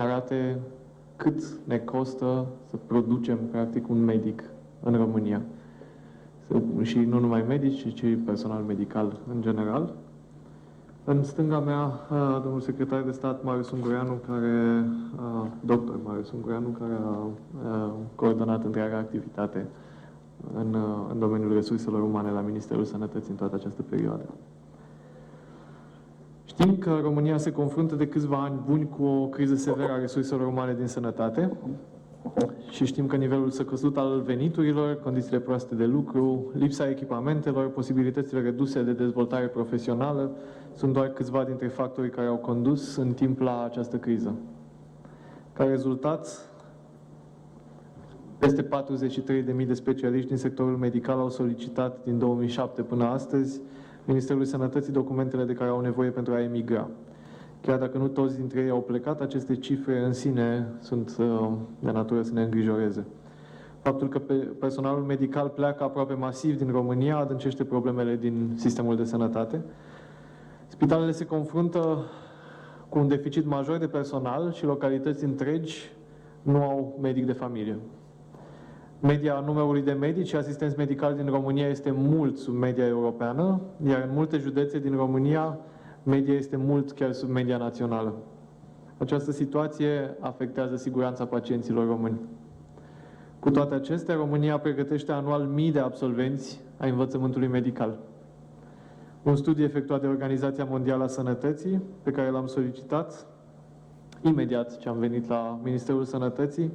arate cât ne costă să producem, practic, un medic în România. Și nu numai medici, ci personal medical în general. În stânga mea, domnul secretar de stat Marius Ungureanu, doctor Marius Ungureanu, care a coordonat întreaga activitate în domeniul resurselor umane la Ministerul Sănătății în toată această perioadă. Știm că România se confruntă de câțiva ani buni cu o criză severă a resurselor umane din sănătate și știm că nivelul scăzut al veniturilor, condițiile proaste de lucru, lipsa echipamentelor, posibilitățile reduse de dezvoltare profesională sunt doar câțiva dintre factorii care au condus în timp la această criză. Ca rezultat, peste 43.000 de specialiști din sectorul medical au solicitat din 2007 până astăzi Ministerului Sănătății documentele de care au nevoie pentru a emigra. Chiar dacă nu toți dintre ei au plecat, aceste cifre în sine sunt de natură să ne îngrijoreze. Faptul că personalul medical pleacă aproape masiv din România adâncește problemele din sistemul de sănătate. Spitalele se confruntă cu un deficit major de personal și localități întregi nu au medic de familie. Media numărului de medici și asistenți medicali din România este mult sub media europeană, iar în multe județe din România media este mult chiar sub media națională. Această situație afectează siguranța pacienților români. Cu toate acestea, România pregătește anual mii de absolvenți ai învățământului medical. Un studiu efectuat de Organizația Mondială a Sănătății, pe care l-am solicitat imediat ce am venit la Ministerul Sănătății,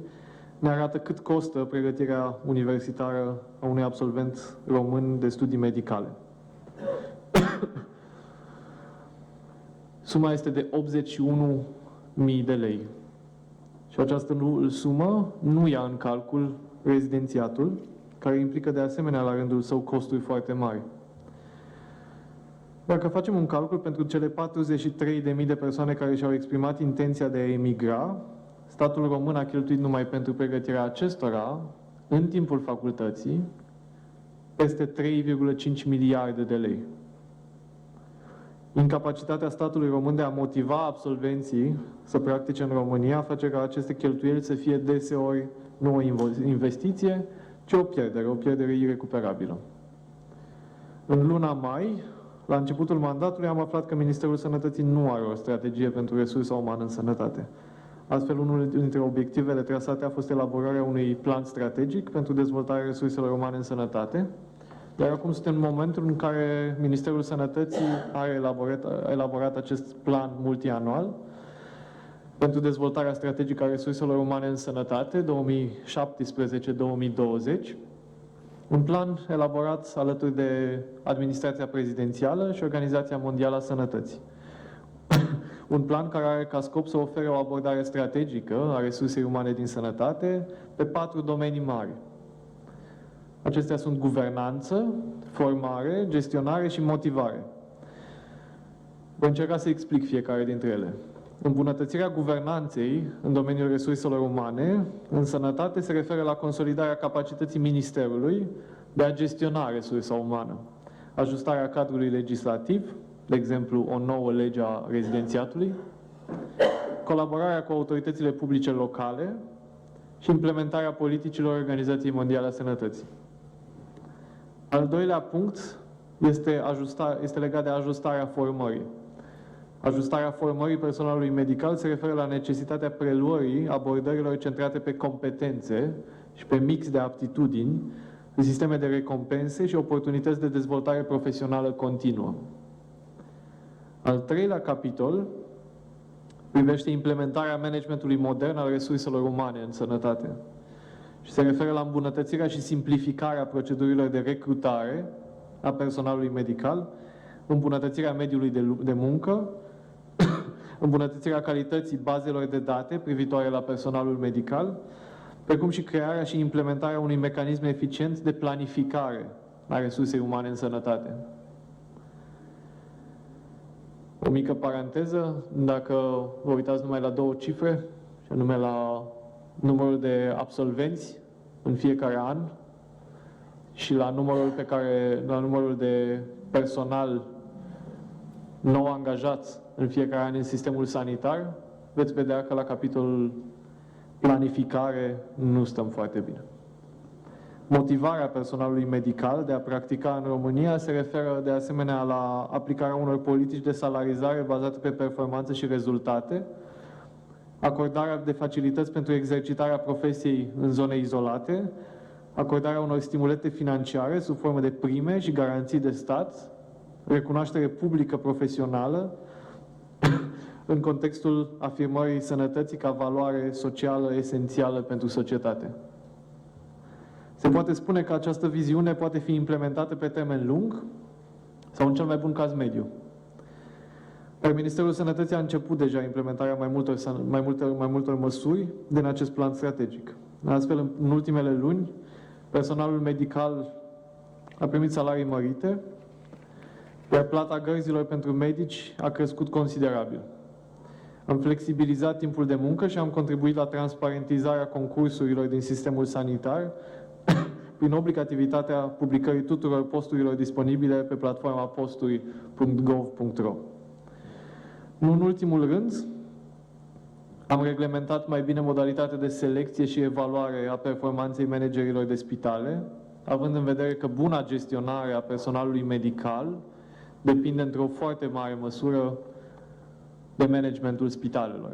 ne arată cât costă pregătirea universitară a unui absolvent român de studii medicale. Suma este de 81.000 de lei. Și această sumă nu ia în calcul rezidențiatul, care implică de asemenea la rândul său costuri foarte mari. Dacă facem un calcul pentru cele 43.000 de persoane care și-au exprimat intenția de a emigra, statul român a cheltuit numai pentru pregătirea acestora, în timpul facultății, peste 3,5 miliarde de lei. Incapacitatea statului român de a motiva absolvenții să practice în România face ca aceste cheltuieli să fie deseori nu o investiție, ci o pierdere irecuperabilă. În luna mai, la începutul mandatului, am aflat că Ministerul Sănătății nu are o strategie pentru resursa umană în sănătate. Astfel, unul dintre obiectivele trasate a fost elaborarea unui plan strategic pentru dezvoltarea resurselor umane în sănătate, iar acum suntem în momentul în care Ministerul Sănătății a elaborat acest plan multianual pentru dezvoltarea strategică a resurselor umane în sănătate 2017-2020, un plan elaborat alături de Administrația Prezidențială și Organizația Mondială a Sănătății. Un plan care are ca scop să ofere o abordare strategică a resursei umane din sănătate pe 4 domenii mari. Acestea sunt guvernanță, formare, gestionare și motivare. Voi încerca să explic fiecare dintre ele. Îmbunătățirea guvernanței în domeniul resurselor umane în sănătate se referă la consolidarea capacității Ministerului de a gestiona resursa umană, ajustarea cadrului legislativ, de exemplu o nouă lege a rezidențiatului, colaborarea cu autoritățile publice locale și implementarea politicilor Organizației Mondiale a Sănătății. Al doilea punct este legat de ajustarea formării. Ajustarea formării personalului medical se referă la necesitatea preluării abordărilor centrate pe competențe și pe mix de aptitudini, de sisteme de recompense și oportunități de dezvoltare profesională continuă. Al treilea capitol privește implementarea managementului modern al resurselor umane în sănătate și se referă la îmbunătățirea și simplificarea procedurilor de recrutare a personalului medical, îmbunătățirea mediului de muncă, îmbunătățirea calității bazelor de date privitoare la personalul medical, precum și crearea și implementarea unui mecanism eficient de planificare a resursei umane în sănătate. O mică paranteză, dacă vă uitați numai la 2 cifre, și anume la numărul de absolvenți în fiecare an și la numărul de personal nou angajat în fiecare an în sistemul sanitar, veți vedea că la capitolul planificare nu stăm foarte bine. Motivarea personalului medical de a practica în România se referă de asemenea la aplicarea unor politici de salarizare bazate pe performanță și rezultate, acordarea de facilități pentru exercitarea profesiei în zone izolate, acordarea unor stimulente financiare sub formă de prime și garanții de stat, recunoaștere publică profesională în contextul afirmării sănătății ca valoare socială esențială pentru societate. Se poate spune că această viziune poate fi implementată pe termen lung sau, în cel mai bun caz, mediu. Dar Ministerul Sănătății a început deja implementarea mai multor măsuri din acest plan strategic. Astfel, în ultimele luni, personalul medical a primit salarii mărite, iar plata gărzilor pentru medici a crescut considerabil. Am flexibilizat timpul de muncă și am contribuit la transparentizarea concursurilor din sistemul sanitar prin obligativitatea publicării tuturor posturilor disponibile pe platforma posturi.gov.ro. Nu în ultimul rând, am reglementat mai bine modalitatea de selecție și evaluare a performanței managerilor de spitale, având în vedere că buna gestionare a personalului medical depinde într-o foarte mare măsură de managementul spitalelor.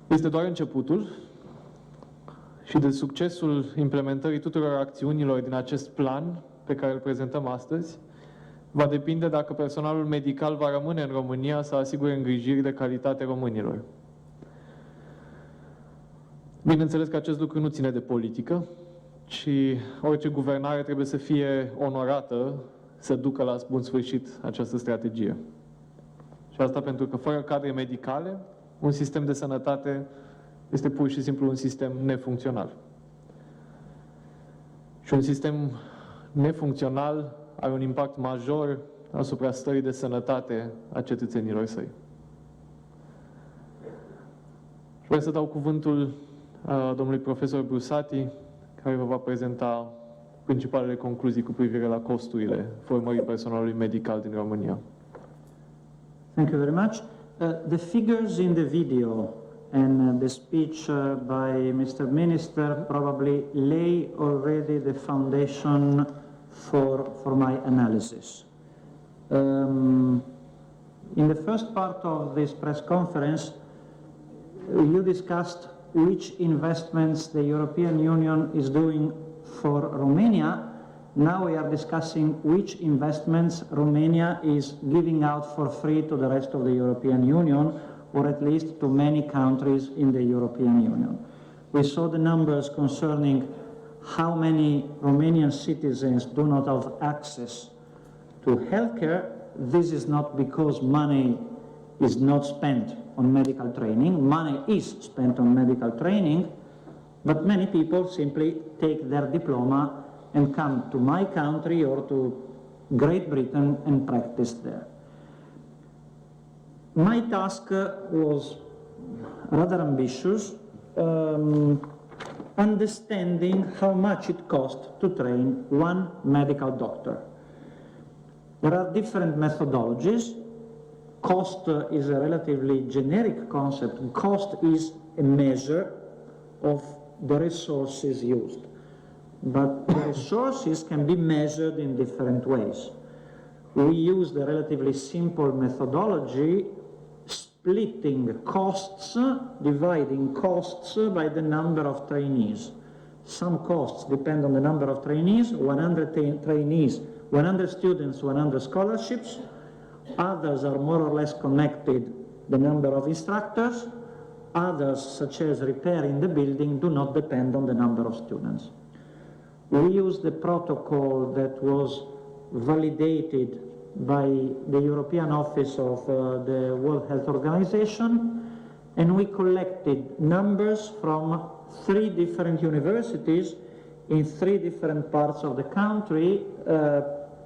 Este doar începutul și de succesul implementării tuturor acțiunilor din acest plan pe care îl prezentăm astăzi, va depinde dacă personalul medical va rămâne în România să asigure îngrijiri de calitate românilor. Bineînțeles că acest lucru nu ține de politică, ci orice guvernare trebuie să fie onorată să ducă la bun sfârșit această strategie. Și asta pentru că fără cadre medicale, un sistem de sănătate este pur și simplu un sistem nefuncțional. Și un sistem nefuncțional are un impact major asupra stării de sănătate a cetățenilor săi. Și vreau să dau cuvântul domnului profesor Brusati, care vă va prezenta principalele concluzii cu privire la costurile formării personalului medical din România. Thank you very much. The figures in the video and the speech by Mr. Minister probably lay already the foundation for my analysis. In the first part of this press conference, you discussed which investments the European Union is doing for Romania. Now we are discussing which investments Romania is giving out for free to the rest of the European Union, or at least to many countries in the European Union. We saw the numbers concerning how many Romanian citizens do not have access to healthcare. This is not because money is not spent on medical training. Money is spent on medical training, but many people simply take their diploma and come to my country or to Great Britain and practice there. My task was rather ambitious, understanding how much it costs to train one medical doctor. There are different methodologies. Cost is a relatively generic concept. Cost is a measure of the resources used. But the resources can be measured in different ways. We use the relatively simple methodology, splitting costs, dividing costs by the number of trainees. Some costs depend on the number of trainees, 100 trainees, 100 students, 100 scholarships. Others are more or less connected, the number of instructors. Others, such as repairing the building, do not depend on the number of students. We used the protocol that was validated by the European Office of the World Health Organization, and we collected numbers from 3 different universities in 3 different parts of the country,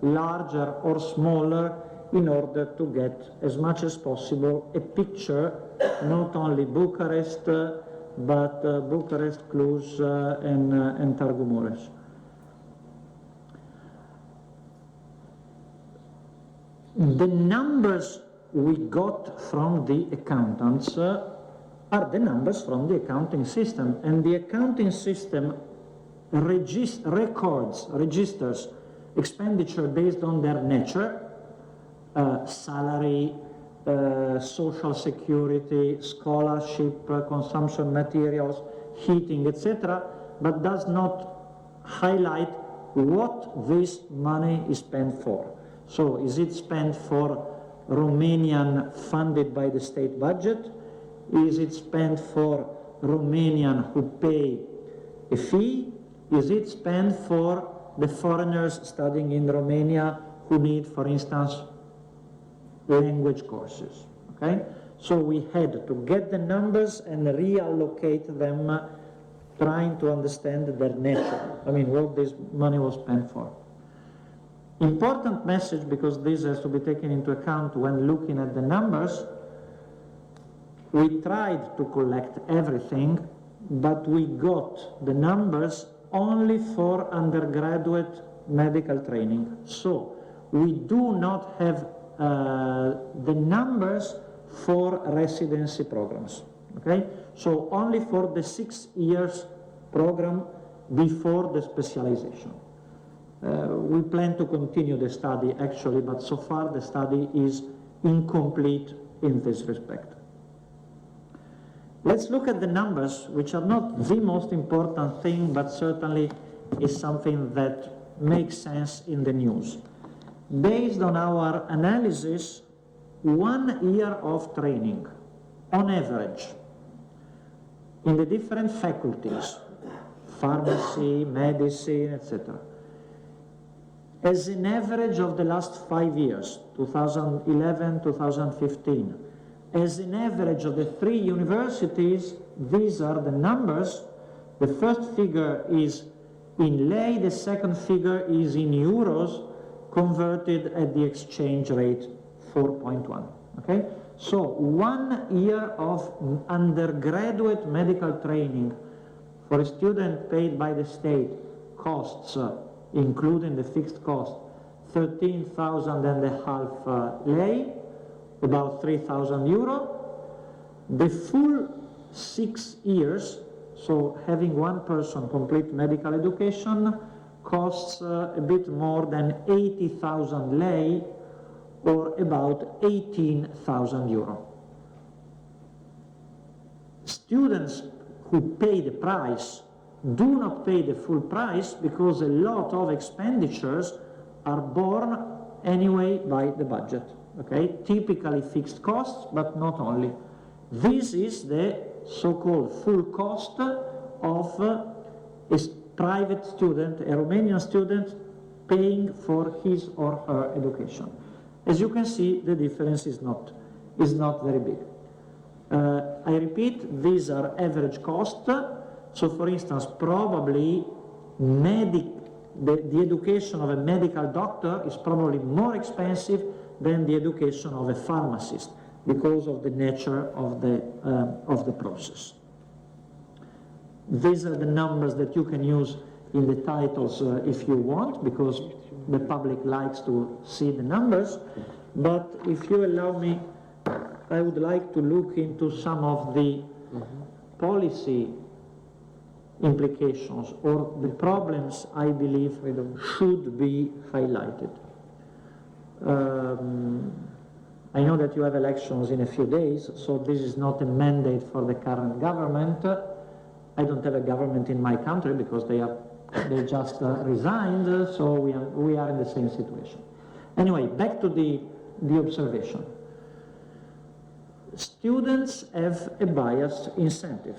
larger or smaller, in order to get as much as possible a picture, not only Bucharest, but Bucharest, Cluj, and Târgu Mureș. The numbers we got from the accountants are the numbers from the accounting system, and the accounting system registers expenditure based on their nature, salary, social security, scholarship, consumption materials, heating, etc., but does not highlight what this money is spent for. So is it spent for Romanian funded by the state budget? Is it spent for Romanian who pay a fee? Is it spent for the foreigners studying in Romania who need, for instance, language courses? Okay? So we had to get the numbers and reallocate them, trying to understand their nature. I mean, what this money was spent for. Important message, because this has to be taken into account when looking at the numbers. We tried to collect everything, but we got the numbers only for undergraduate medical training. So we do not have the numbers for residency programs. Okay? So only for the 6 years program before the specialization. We plan to continue the study actually, but so far the study is incomplete in this respect. Let's look at the numbers, which are not the most important thing, but certainly is something that makes sense in the news. Based on our analysis, 1 year of training, on average, in the different faculties, pharmacy, medicine, etc., as an average of the last 5 years, 2011, 2015, as an average of the 3 universities, these are the numbers. The first figure is in lei, the second figure is in euros, converted at the exchange rate 4.1. Okay? So 1 year of undergraduate medical training for a student paid by the state costs, including the fixed cost, 13,500 lei, about 3,000 euro. The full 6 years, so having one person complete medical education, costs a bit more than 80,000 lei, or about 18,000 euro. Students who pay the price do not pay the full price because a lot of expenditures are borne anyway by the budget. Okay? Typically fixed costs, but not only. This is the so-called full cost of a private student, a Romanian student, paying for his or her education. As you can see, the difference is not very big. I repeat, these are average costs. So for instance, probably the education of a medical doctor is probably more expensive than the education of a pharmacist because of the nature of the process. These are the numbers that you can use in the titles if you want, because the public likes to see the numbers. But if you allow me, I would like to look into some of the policy implications or the problems I believe should be highlighted. I know that you have elections in a few days, so this is not a mandate for the current government. I don't have a government in my country because they just resigned, so we are in the same situation. Anyway, back to the observation. Students have a biased incentive.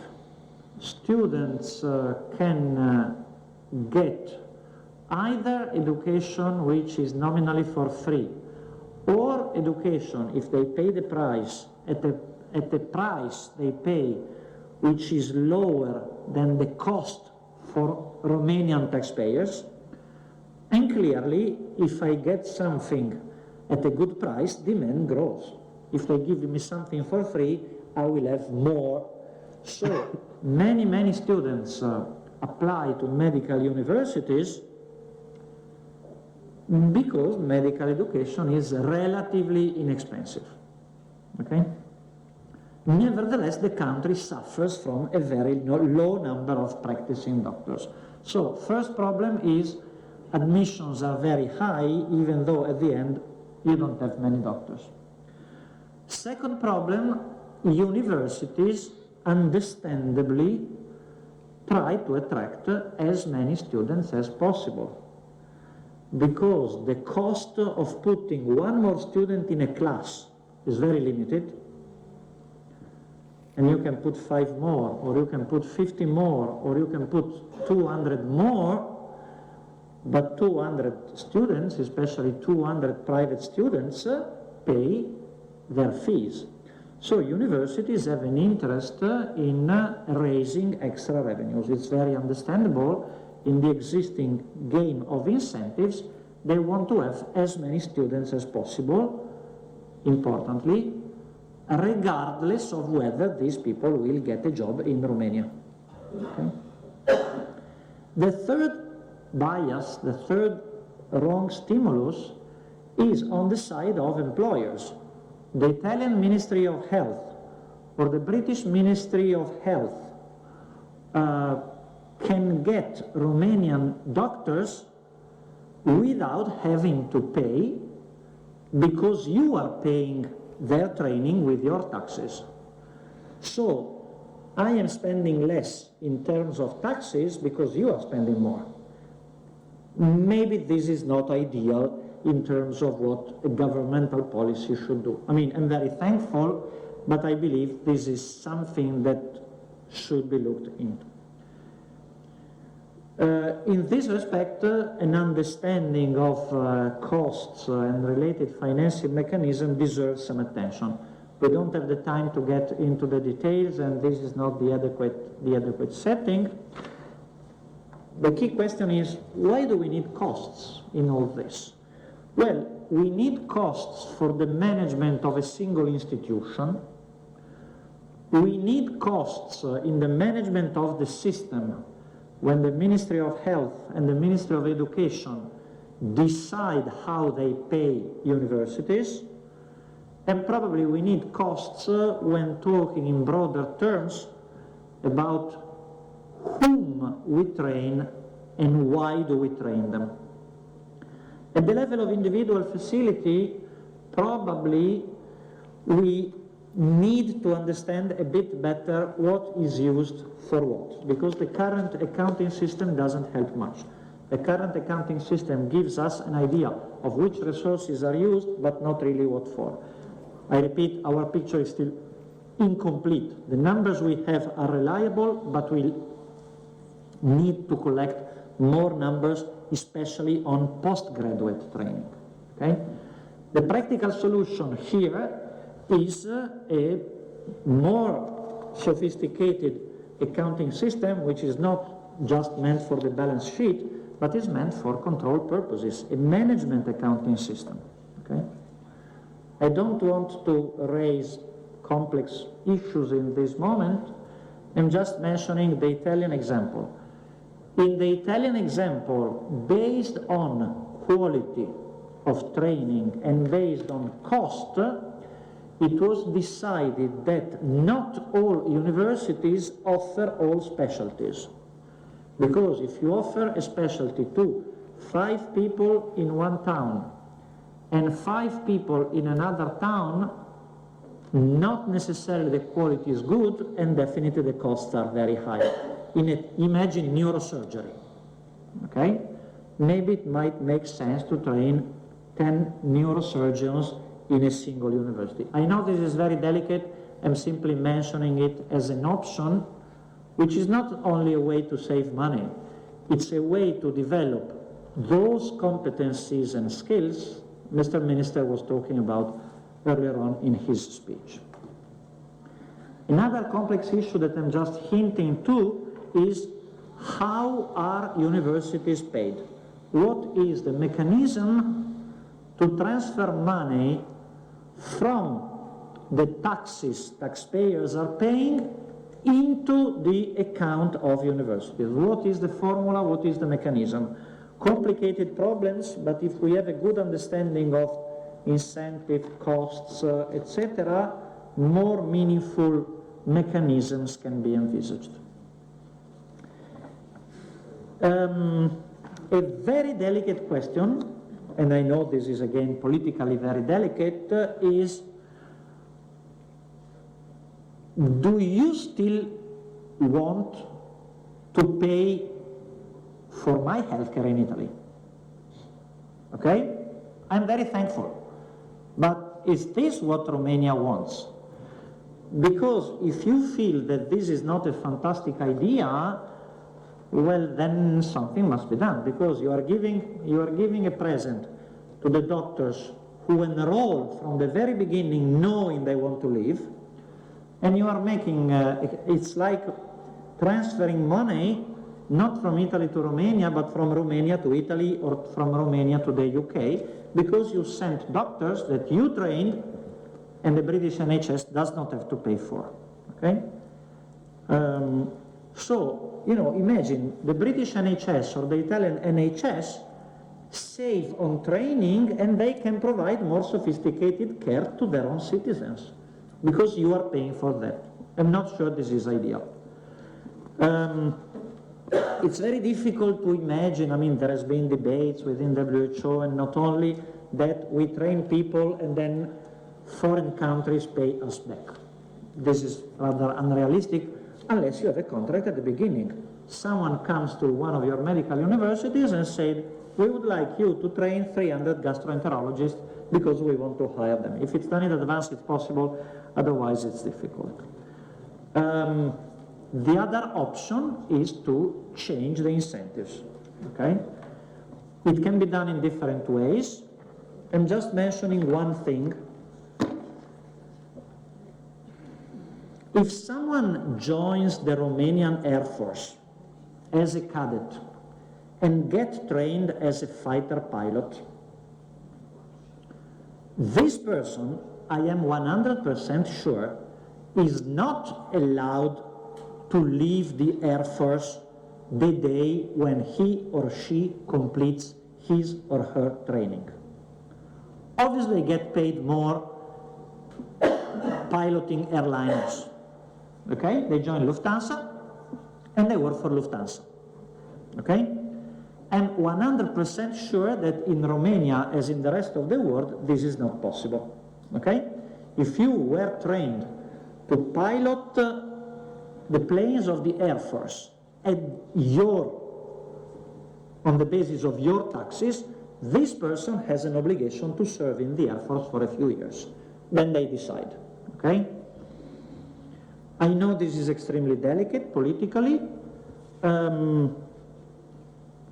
Students can get either education which is nominally for free, or education, if they pay the price, at the price they pay, which is lower than the cost for Romanian taxpayers. And clearly, if I get something at a good price, demand grows. If they give me something for free, I will have more. So many students apply to medical universities because medical education is relatively inexpensive. Okay? Nevertheless, the country suffers from a very low number of practicing doctors. So, first problem is admissions are very high, even though at the end you don't have many doctors. Second problem, universities understandably try to attract as many students as possible, because the cost of putting one more student in a class is very limited, and you can put 5 more, or you can put 50 more, or you can put 200 more, but 200 students, especially 200 private students, pay their fees. So universities have an interest in raising extra revenues. It's very understandable. In the existing game of incentives, they want to have as many students as possible, importantly, regardless of whether these people will get a job in Romania. Okay? The third bias, the third wrong stimulus, is on the side of employers. The Italian Ministry of Health or the British Ministry of Health can get Romanian doctors without having to pay, because you are paying their training with your taxes. So I am spending less in terms of taxes because you are spending more. Maybe this is not ideal in terms of what a governmental policy should do. I mean, I'm very thankful, but I believe this is something that should be looked into. In this respect, an understanding of costs and related financing mechanism deserves some attention. We don't have the time to get into the details, and this is not the adequate setting. The key question is, why do we need costs in all this? Well, we need costs for the management of a single institution. We need costs in the management of the system when the Ministry of Health and the Ministry of Education decide how they pay universities. And probably we need costs when talking in broader terms about whom we train and why do we train them. At the level of individual facility, probably we need to understand a bit better what is used for what, because the current accounting system doesn't help much. The current accounting system gives us an idea of which resources are used, but not really what for. I repeat, our picture is still incomplete. The numbers we have are reliable, but we need to collect more numbers, especially on postgraduate training. Okay? The practical solution here is a more sophisticated accounting system, which is not just meant for the balance sheet, but is meant for control purposes, a management accounting system. Okay? I don't want to raise complex issues in this moment. I'm just mentioning the Italian example. In the Italian example, based on quality of training and based on cost, it was decided that not all universities offer all specialties. Because if you offer a specialty to 5 people in one town and 5 people in another town, not necessarily the quality is good, and definitely the costs are very high. Imagine neurosurgery, okay? Maybe it might make sense to train 10 neurosurgeons in a single university. I know this is very delicate. I'm simply mentioning it as an option, which is not only a way to save money, it's a way to develop those competencies and skills Mr. Minister was talking about earlier on in his speech. Another complex issue that I'm just hinting to is how are universities paid? What is the mechanism to transfer money from the taxes taxpayers are paying into the account of universities? What is the formula? What is the mechanism? Complicated problems, but if we have a good understanding of incentive, costs, etc., more meaningful mechanisms can be envisaged. A very delicate question, and I know this is again politically very delicate, is do you still want to pay for my healthcare in Italy? Okay? I'm very thankful. But is this what Romania wants? Because if you feel that this is not a fantastic idea, well, then something must be done, because you are giving a present to the doctors who enroll from the very beginning knowing they want to leave, and you are making, it's like transferring money not from Italy to Romania, but from Romania to Italy or from Romania to the UK, because you sent doctors that you trained and the British NHS does not have to pay for, okay? So, you know, imagine the British NHS or the Italian NHS save on training and they can provide more sophisticated care to their own citizens because you are paying for that. I'm not sure this is ideal. It's very difficult to imagine, I mean, there has been debates within WHO, and not only that we train people and then foreign countries pay us back. This is rather unrealistic unless you have a contract at the beginning. Someone comes to one of your medical universities and said, we would like you to train 300 gastroenterologists because we want to hire them. If it's done in advance, it's possible, otherwise it's difficult. The other option is to change the incentives, okay? It can be done in different ways. I'm just mentioning one thing. If someone joins the Romanian Air Force as a cadet and gets trained as a fighter pilot, this person, I am 100% sure, is not allowed to leave the Air Force the day when he or she completes his or her training. Obviously, they get paid more piloting airliners. Okay, they join Lufthansa and they work for Lufthansa. Okay, I'm 100% sure that in Romania, as in the rest of the world, this is not possible. Okay, if you were trained to pilot the planes of the Air Force on the basis of your taxes, this person has an obligation to serve in the Air Force for a few years. Then they decide. Okay. I know this is extremely delicate politically.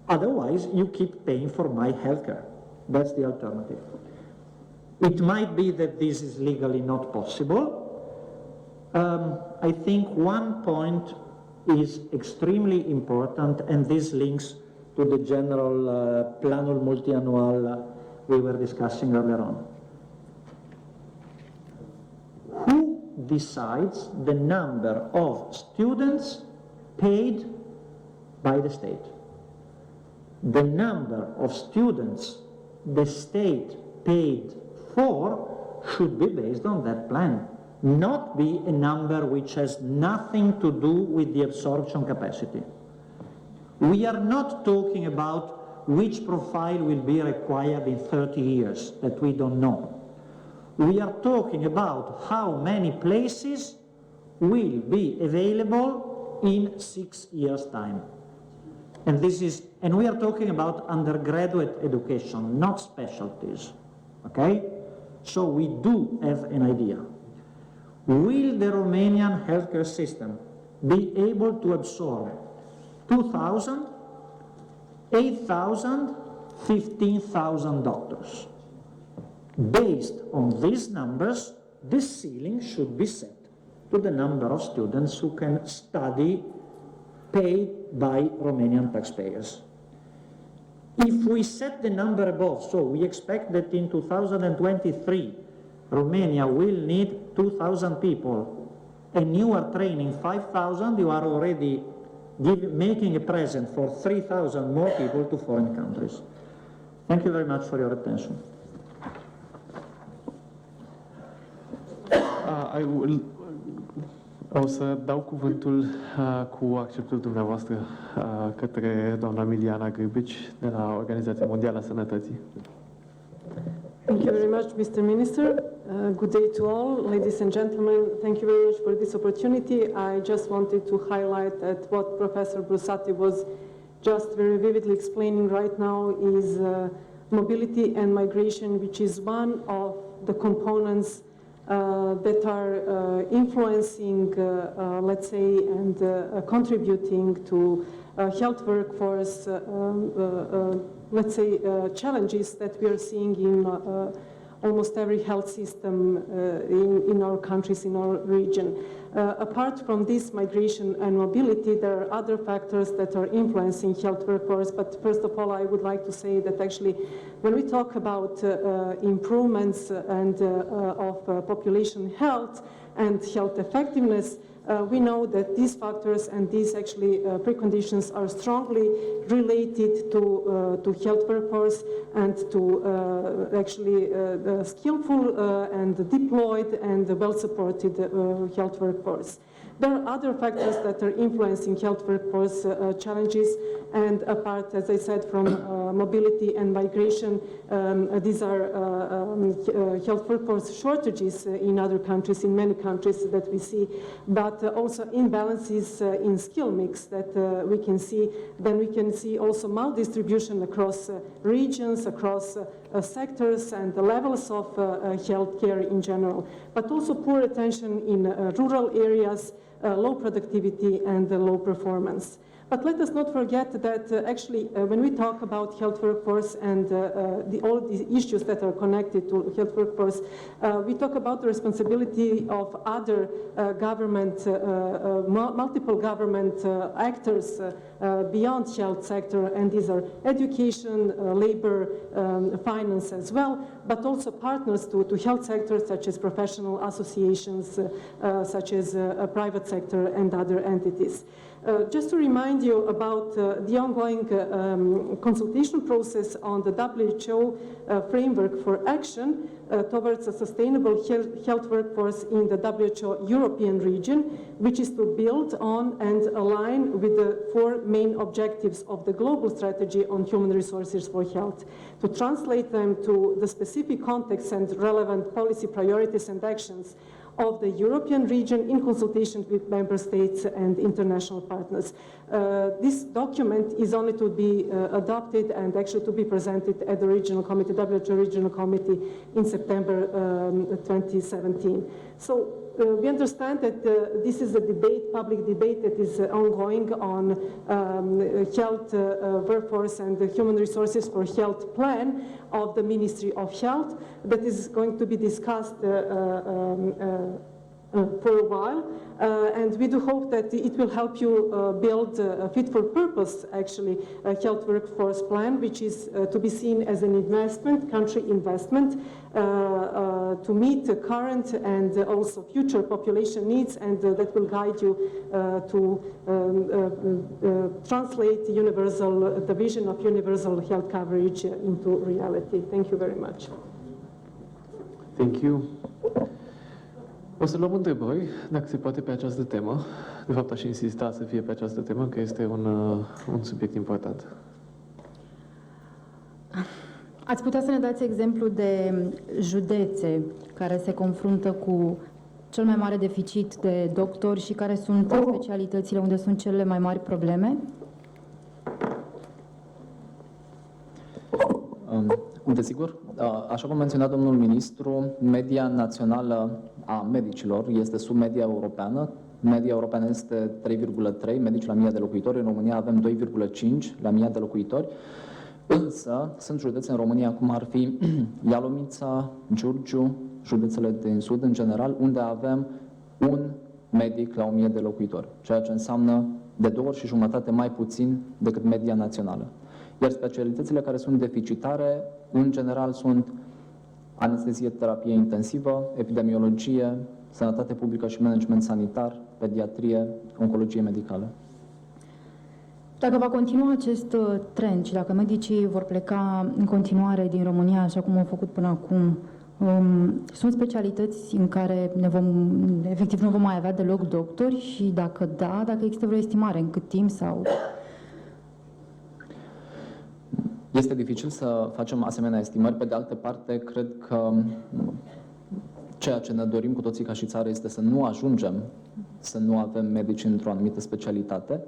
Otherwise, you keep paying for my healthcare. That's the alternative. It might be that this is legally not possible. I think one point is extremely important, and this links to the general Planul Multianual we were discussing earlier on. Who decides the number of students paid by the state? The number of students the state paid for should be based on that plan, not be a number which has nothing to do with the absorption capacity. We are not talking about which profile will be required in 30 years that we don't know. We are talking about how many places will be available in 6 years' time. And we are talking about undergraduate education, not specialties. Okay? So we do have an idea. Will the Romanian healthcare system be able to absorb 2,000, 8,000, 15,000 doctors? Based on these numbers, the ceiling should be set to the number of students who can study paid by Romanian taxpayers. If we set the number above, so we expect that in 2023, Romania will need 2,000 people, and you are training 5,000, you are already making a present for 3,000 more people to foreign countries. Thank you very much for your attention. O să dau cuvântul cu acceptul dumneavoastră către doamna Miliana Grbici de la Organizația Mondială a Sănătății. Thank you very much, Mr. Minister. Good day to all, ladies and gentlemen. Thank you very much for this opportunity. I just wanted to highlight that what Professor Brusati was just very vividly explaining right now is mobility and migration, which is one of the components that are influencing, let's say, and contributing to health workforce, let's say, challenges that we are seeing in almost every health system in our countries, in our region. Apart from this migration and mobility, there are other factors that are influencing health workforce. But first of all, I would like to say that actually, when we talk about improvements and of population health and health effectiveness, we know that these factors and these actually preconditions are strongly related to health workforce and to actually the skillful and deployed and well-supported health workforce. There are other factors that are influencing health workforce challenges, and apart, as I said, from mobility and migration, these are health workforce shortages in other countries, in many countries that we see, but also imbalances in skill mix that we can see. Then we can see also maldistribution across regions, across sectors and the levels of healthcare in general, but also poor attention in rural areas, low productivity and low performance. But let us not forget that actually when we talk about health workforce and all the issues that are connected to health workforce, we talk about the responsibility of other government, multiple government actors beyond health sector, and these are education, labor, finance as well, but also partners to health sectors such as professional associations, such as private sector and other entities. Just to remind you about the ongoing consultation process on the WHO framework for action towards a sustainable health workforce in the WHO European region, which is to build on and align with the 4 main objectives of the global strategy on human resources for health, to translate them to the specific context and relevant policy priorities and actions of the European region in consultation with member states and international partners. This document is only to be adopted and actually to be presented at the regional committee, WHO regional committee in September 2017. So we understand that this is a debate, public debate that is ongoing on health workforce and the human resources for health plan of the Ministry of Health that is going to be discussed for a while, and we do hope that it will help you build a fit for purpose, actually, a health workforce plan, which is to be seen as an investment, country investment, to meet the current and also future population needs, and that will guide you to translate the vision of universal health coverage into reality. Thank you very much. Thank you. O să luăm întrebări, dacă se poate, pe această temă. De fapt, aș insista să fie pe această temă, că este un subiect important. Ați putea să ne dați exemplu de județe care se confruntă cu cel mai mare deficit de doctori și care sunt specialitățile unde sunt cele mai mari probleme? Desigur, așa cum menționa domnul ministru, media națională a medicilor este sub media europeană. Media europeană este 3,3 medici la 1000 de locuitori, în România avem 2,5 la 1000 de locuitori. Însă sunt județe în România, cum ar fi Ialomița, Giurgiu, județele din sud în general, unde avem un medic la 1000 de locuitori, ceea ce înseamnă de 2 ori și jumătate mai puțin decât media națională. Iar specialitățile care sunt deficitare, în general, sunt anestezie, terapie intensivă, epidemiologie, sănătate publică și management sanitar, pediatrie, oncologie medicală. Dacă va continua acest trend și dacă medicii vor pleca în continuare din România, așa cum au făcut până acum, Sunt specialități în care efectiv nu vom mai avea deloc doctori și dacă da, dacă există vreo estimare, în cât timp sau... Este dificil să facem asemenea estimări. Pe de altă parte, cred că ceea ce ne dorim cu toții ca și țară este să nu ajungem să nu avem medici într-o anumită specialitate.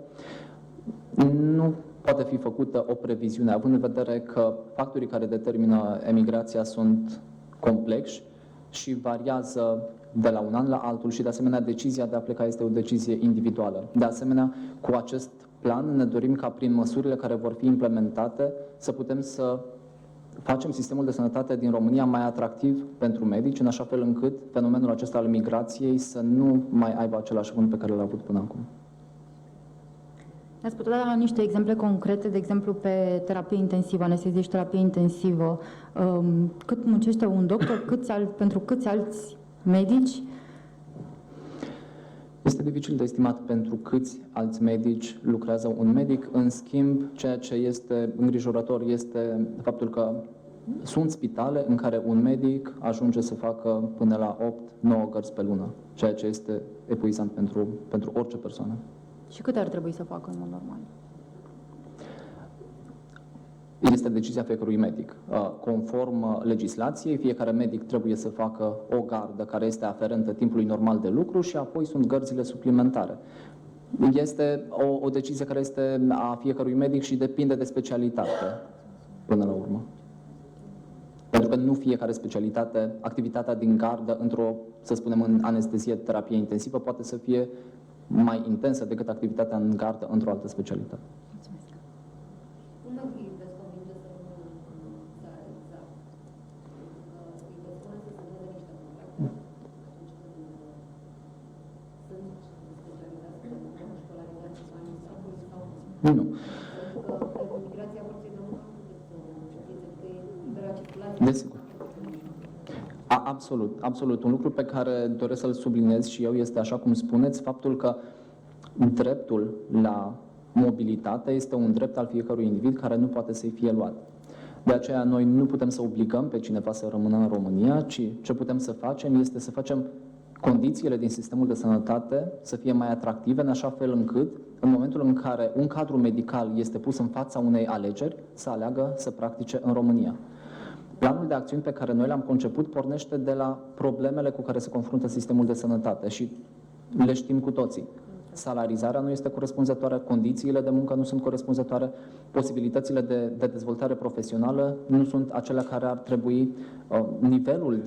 Nu poate fi făcută o previziune, având în vedere că factorii care determină emigrația sunt complexi și variază de la un an la altul și, de asemenea, decizia de a pleca este o decizie individuală. De asemenea, cu acest plan ne dorim ca prin măsurile care vor fi implementate să putem să facem sistemul de sănătate din România mai atractiv pentru medici, în așa fel încât fenomenul acesta al migrației să nu mai aibă același vânt pe care l-a avut până acum. Ați putea da niște exemple concrete, de exemplu pe terapie intensivă, anestezie și terapie intensivă, cât muncește un doctor, pentru câți alți medici? Este dificil de estimat pentru câți alți medici lucrează un medic. În schimb, ceea ce este îngrijorător este faptul că sunt spitale în care un medic ajunge să facă până la 8-9 gărzi pe lună, ceea ce este epuizant pentru orice persoană. Și câte ar trebui să facă în mod normal? Este decizia fiecărui medic. Conform legislației, fiecare medic trebuie să facă o gardă care este aferentă timpului normal de lucru și apoi sunt gărzile suplimentare. Este o decizie care este a fiecărui medic și depinde de specialitate până la urmă. Pentru că nu fiecare specialitate, activitatea din gardă într-o, să spunem, în anestezie, terapie intensivă, poate să fie mai intensă decât activitatea în gardă într-o altă specialitate. Cum îi veți convinge să rămână în țară exact? Îi veți spune să se deze niște contracte atunci când sunt specializați de școlarizați oamenii sau Nu. Pentru că pe migrația forței de muncă nu puteți să știți că e libera circulație. Desigur. Absolut, absolut. Un lucru pe care doresc să-l subliniez și eu este, așa cum spuneți, faptul că dreptul la mobilitate este un drept al fiecărui individ care nu poate să-i fie luat. De aceea noi nu putem să obligăm pe cineva să rămână în România, ci ce putem să facem este să facem condițiile din sistemul de sănătate să fie mai atractive, în așa fel încât, în momentul în care un cadru medical este pus în fața unei alegeri, să aleagă să practice în România. Planul de acțiuni pe care noi l-am conceput pornește de la problemele cu care se confruntă sistemul de sănătate și le știm cu toții. Salarizarea nu este corespunzătoare, condițiile de muncă nu sunt corespunzătoare, posibilitățile de dezvoltare profesională nu sunt acelea care ar trebui, nivelul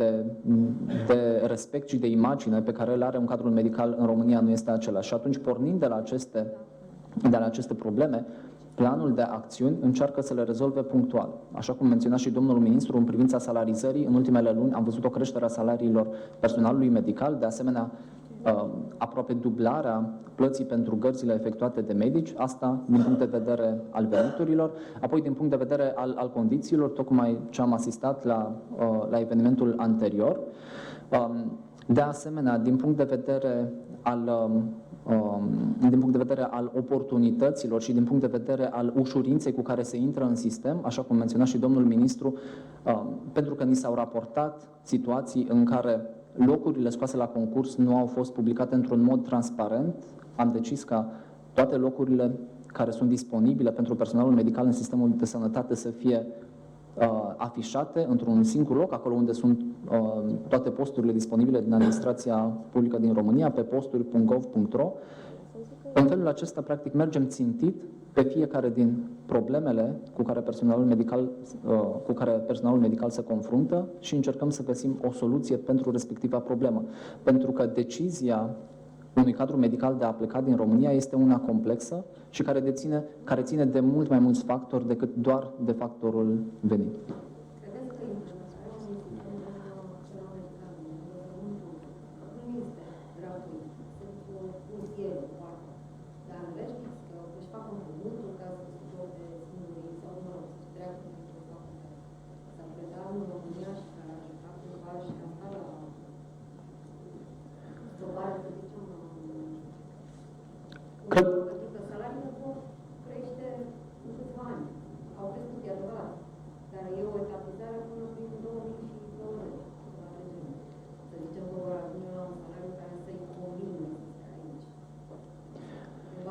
de respect și de imagine pe care îl are un cadru medical în România nu este același. Și atunci, pornind de la aceste probleme, planul de acțiuni încearcă să le rezolve punctual. Așa cum menționa și domnul ministru, în privința salarizării, în ultimele luni am văzut o creștere a salariilor personalului medical, de asemenea aproape dublarea plății pentru gărzile efectuate de medici, asta din punct de vedere al veniturilor, apoi din punct de vedere al condițiilor, tocmai ce am asistat la evenimentul anterior. De asemenea, din punct de vedere al oportunităților și din punct de vedere al ușurinței cu care se intră în sistem, așa cum menționa și domnul ministru, pentru că ni s-au raportat situații în care locurile scoase la concurs nu au fost publicate într-un mod transparent, am decis ca toate locurile care sunt disponibile pentru personalul medical în sistemul de sănătate să fie afișate într-un singur loc, acolo unde sunt toate posturile disponibile din administrația publică din România, pe posturi.gov.ro. În felul acesta, practic, mergem țintit pe fiecare din problemele cu care personalul medical se confruntă și încercăm să găsim o soluție pentru respectiva problemă. Pentru că decizia unui cadru medical de a pleca din România este una complexă și care ține de mult mai mulți factori decât doar de factorul venit. Credeți că implementarea unui sistem național medical în învățământul nu este gratuit, sunt pus el o parte, dar în rest că își fac contributul ca să suporte singurii sau, mă rog, să treacă printr-o facultate. S-a predat în România și care a ajutat cumva și a stat la stoparea, să zicem, pentru că salariile vor crește în câțiva ani. Au crescut, e adevărat, dar e o etapizare până prin 2020.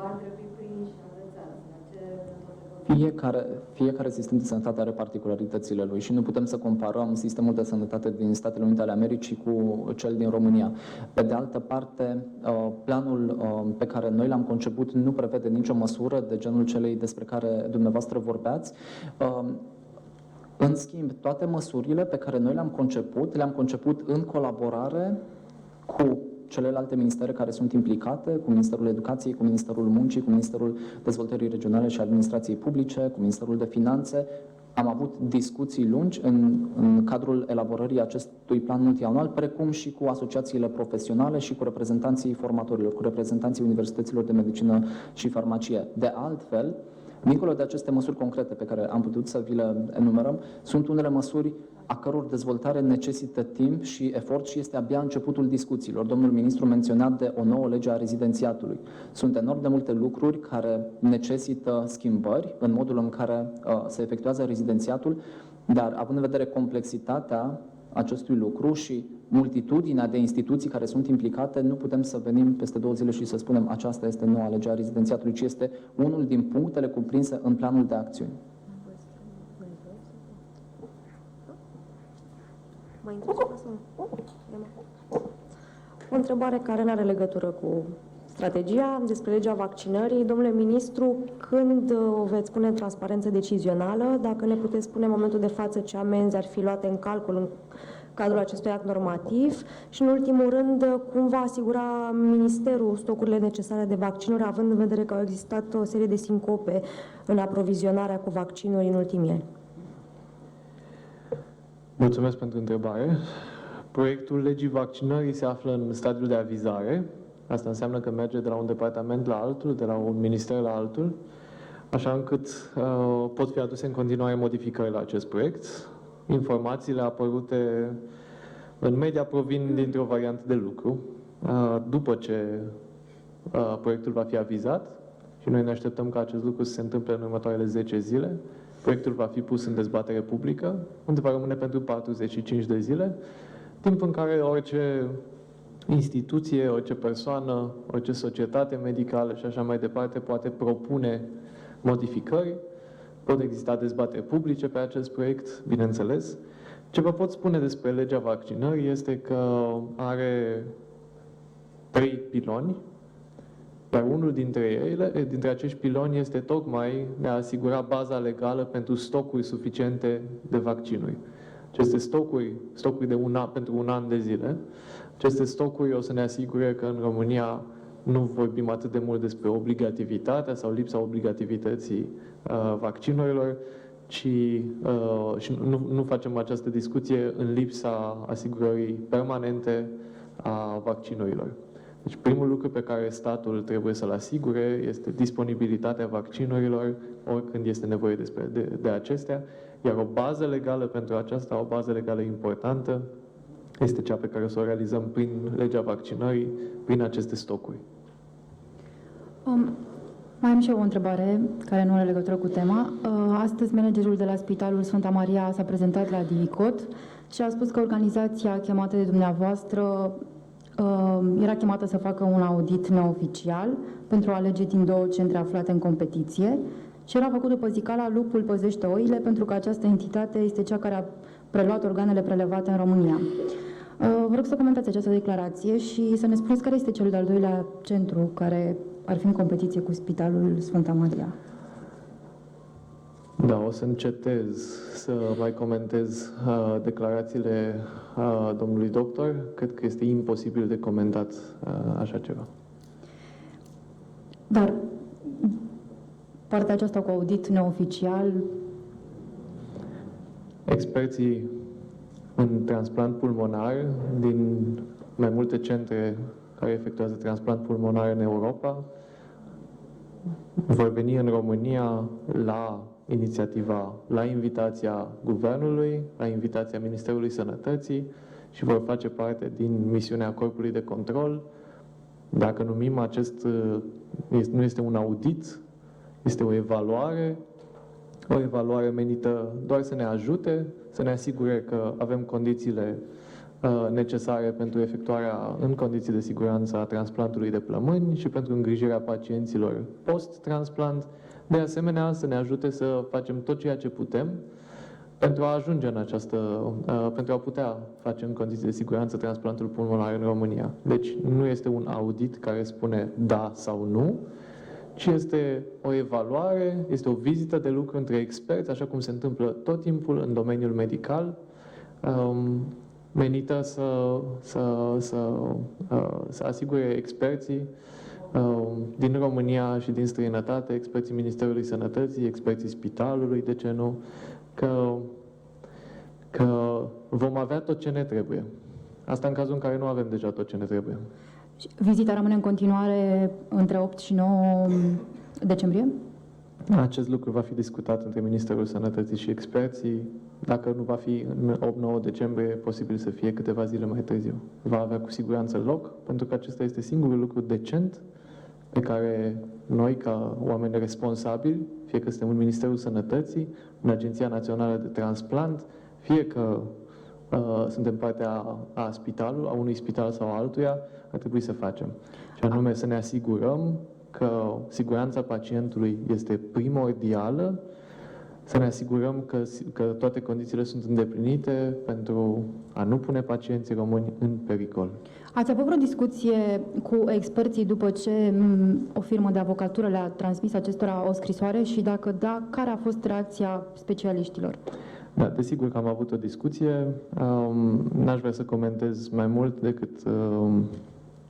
ar trebui prinși și învățați? La ce metode Fiecare sistem de sănătate are particularitățile lui și nu putem să comparăm sistemul de sănătate din Statele Unite ale Americii cu cel din România. Pe de altă parte, planul pe care noi l-am conceput nu prevede nicio măsură de genul celei despre care dumneavoastră vorbeați. În schimb, toate măsurile pe care noi le-am conceput în colaborare cu celelalte ministere care sunt implicate, cu Ministerul Educației, cu Ministerul Muncii, cu Ministerul Dezvoltării Regionale și Administrației Publice, cu Ministerul de Finanțe. Am avut discuții lungi în cadrul elaborării acestui plan multianual, precum și cu asociațiile profesionale și cu reprezentanții formatorilor, cu reprezentanții universităților de medicină și farmacie. De altfel, dincolo de aceste măsuri concrete pe care am putut să vi le enumerăm, sunt unele măsuri a căror dezvoltare necesită timp și efort și este abia începutul discuțiilor. Domnul ministru menționa de o nouă lege a rezidențiatului. Sunt enorm de multe lucruri care necesită schimbări în modul în care se efectuează rezidențiatul, dar având în vedere complexitatea acestui lucru și multitudinea de instituții care sunt implicate, nu putem să venim peste 2 zile și să spunem aceasta este noua lege a rezidențiatului, ci este unul din punctele cuprinse în planul de acțiuni. O întrebare care nu are legătură cu strategia despre legea vaccinării. Domnule ministru, când o veți pune în transparență decizională, dacă ne puteți spune în momentul de față ce amenzi ar fi luate în calcul în cadrul acestui act normativ și, în ultimul rând, cum va asigura Ministerul stocurile necesare de vaccinuri, având în vedere că au existat o serie de sincope în aprovizionarea cu vaccinuri în ultimii ani? Mulțumesc pentru întrebare. Proiectul legii vaccinării se află în stadiul de avizare. Asta înseamnă că merge de la un departament la altul, de la un minister la altul, așa încât pot fi aduse în continuare modificări la acest proiect. Informațiile apărute în media provin dintr-o variantă de lucru. După ce proiectul va fi avizat, și noi ne așteptăm ca acest lucru să se întâmple în următoarele 10 zile, proiectul va fi pus în dezbatere publică, unde va rămâne pentru 45 de zile, timp în care orice instituție, orice persoană, orice societate medicală și așa mai departe poate propune modificări. Pot exista dezbateri publice pe acest proiect, bineînțeles. Ce vă pot spune despre legea vaccinării este că are 3 piloni, iar unul dintre acești piloni este tocmai de a asigura baza legală pentru stocuri suficiente de vaccinuri. Aceste stocuri pentru un an de zile, aceste stocuri o să ne asigure că în România nu vorbim atât de mult despre obligativitatea sau lipsa obligativității vaccinurilor, și nu facem această discuție în lipsa asigurării permanente a vaccinurilor. Deci primul lucru pe care statul trebuie să-l asigure este disponibilitatea vaccinurilor oricând este nevoie de acestea, iar o bază legală pentru aceasta, o bază legală importantă, este cea pe care o să o realizăm prin legea vaccinării, prin aceste stocuri. Mai am și eu o întrebare care nu are legătură cu tema. Astăzi, managerul de la Spitalul Sfânta Maria s-a prezentat la DIVICOT și a spus că organizația chemată de dumneavoastră era chemată să facă un audit neoficial pentru a alege din 2 centre aflate în competiție și era făcut după zicala lupul păzește oile, pentru că această entitate este cea care a preluat organele prelevate în România. Vă rog să comentați această declarație și să ne spuneți care este cel de-al 2-lea centru care ar fi în competiție cu Spitalul Sfânta Maria. Da, o să încetez să mai comentez declarațiile domnului doctor. Cred că este imposibil de comentat așa ceva. Dar partea aceasta cu audit neoficial... Experții în transplant pulmonar din mai multe centre care efectuează transplant pulmonar în Europa vor veni în România la invitația Guvernului, la invitația Ministerului Sănătății și vor face parte din misiunea Corpului de Control. Dacă numim nu este un audit, este o evaluare menită doar să ne ajute, să ne asigure că avem condițiile necesare pentru efectuarea în condiții de siguranță a transplantului de plămâni și pentru îngrijirea pacienților post-transplant. De asemenea, să ne ajute să facem tot ceea ce putem pentru a ajunge în pentru a putea face în condiții de siguranță transplantul pulmonar în România. Deci nu este un audit care spune da sau nu, ci este o evaluare, este o vizită de lucru între experți, așa cum se întâmplă tot timpul în domeniul medical, menită să asigure experții din România și din străinătate, experții Ministerului Sănătății, experții spitalului, de ce nu, că vom avea tot ce ne trebuie. Asta în cazul în care nu avem deja tot ce ne trebuie. Vizita rămâne în continuare între 8 și 9 decembrie? Acest lucru va fi discutat între Ministerul Sănătății și experții. Dacă nu va fi în 8-9 decembrie, e posibil să fie câteva zile mai târziu. Va avea cu siguranță loc, pentru că acesta este singurul lucru decent pe care noi, ca oameni responsabili, fie că suntem în Ministerul Sănătății, în Agenția Națională de Transplant, fie că suntem partea a spitalului, a unui spital sau altuia, ar trebui să facem. Și anume să ne asigurăm că siguranța pacientului este primordială, să ne asigurăm că toate condițiile sunt îndeplinite pentru a nu pune pacienții români în pericol. Ați avut vreo discuție cu experții după ce o firmă de avocatură le-a transmis acestora o scrisoare și dacă da, care a fost reacția specialiștilor? Da, desigur că am avut o discuție. N-aș vrea să comentez mai mult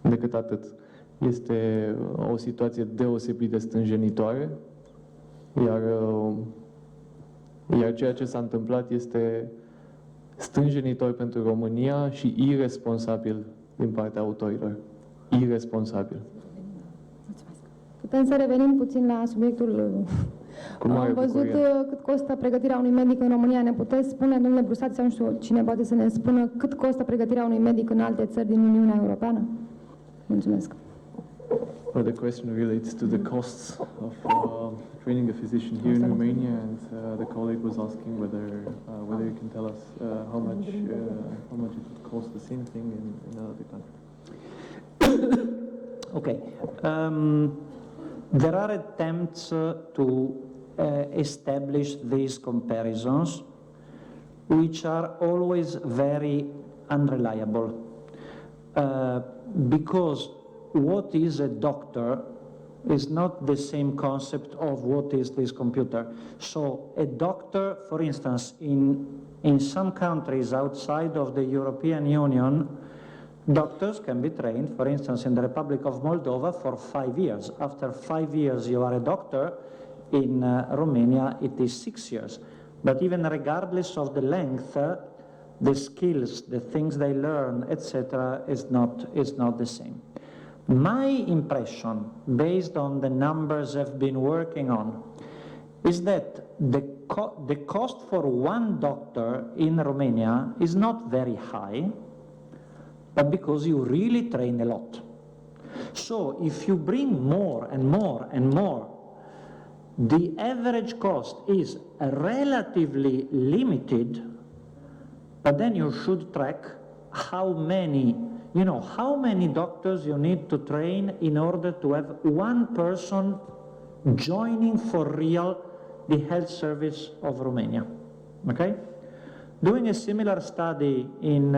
decât atât. Este o situație deosebit de stânjenitoare, iar ceea ce s-a întâmplat este stânjenitor pentru România și iresponsabil din partea autorilor. Iresponsabil. Putem să revenim puțin la subiectul. Am văzut cât costă pregătirea unui medic în România. Ne puteți spune, domnule Brusati, sau nu știu, cine poate să ne spună cât costă pregătirea unui medic în alte țări din Uniunea Europeană? Mulțumesc. Well, the question relates to the costs of training a physician here in Romania, and the colleague was asking whether you can tell us how much it would cost the same thing in another country. Okay. There are attempts to establish these comparisons, which are always very unreliable, because what is a doctor is not the same concept of what is this computer. So a doctor, for instance, in some countries outside of the European Union, doctors can be trained, for instance, in the Republic of Moldova for 5 years. After 5 years you are a doctor. In Romania it is 6 years. But even regardless of the length, the skills, the things they learn, etc., is not the same. My impression, based on the numbers I've been working on, is that the cost for one doctor in Romania is not very high, but because you really train a lot. So if you bring more and more and more, the average cost is relatively limited, but then you should track how many doctors you need to train in order to have one person joining for real the health service of Romania. Okay? Doing a similar study in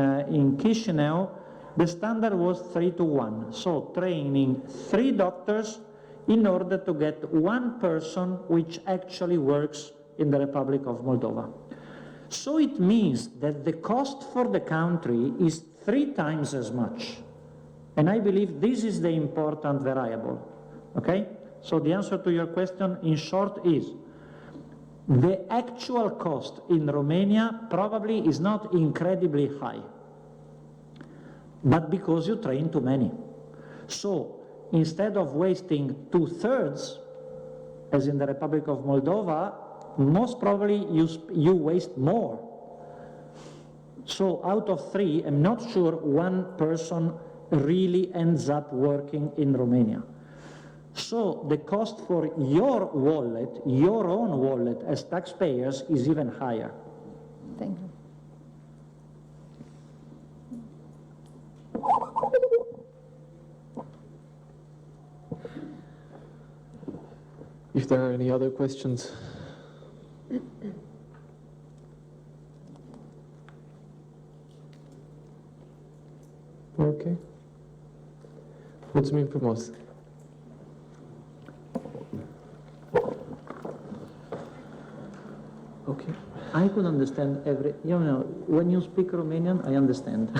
Chisinau, the standard was 3-to-1. So training 3 doctors in order to get one person which actually works in the Republic of Moldova. So it means that the cost for the country is 3 times as much. And I believe this is the important variable. Okay? So the answer to your question in short is, the actual cost in Romania probably is not incredibly high, but because you train too many. So instead of wasting 2/3, as in the Republic of Moldova, most probably you waste more. So out of 3, I'm not sure one person really ends up working in Romania. So the cost for your wallet, your own wallet as taxpayers, is even higher. Thank you. If there are any other questions. Ok. Mulțumim frumos. Okay. I could understand when you speak Romanian, I understand.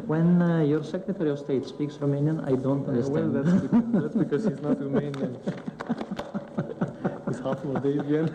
When your Secretary of State speaks Romanian, I don't understand. Well, that's because he's not Romanian. He's half Moldavian.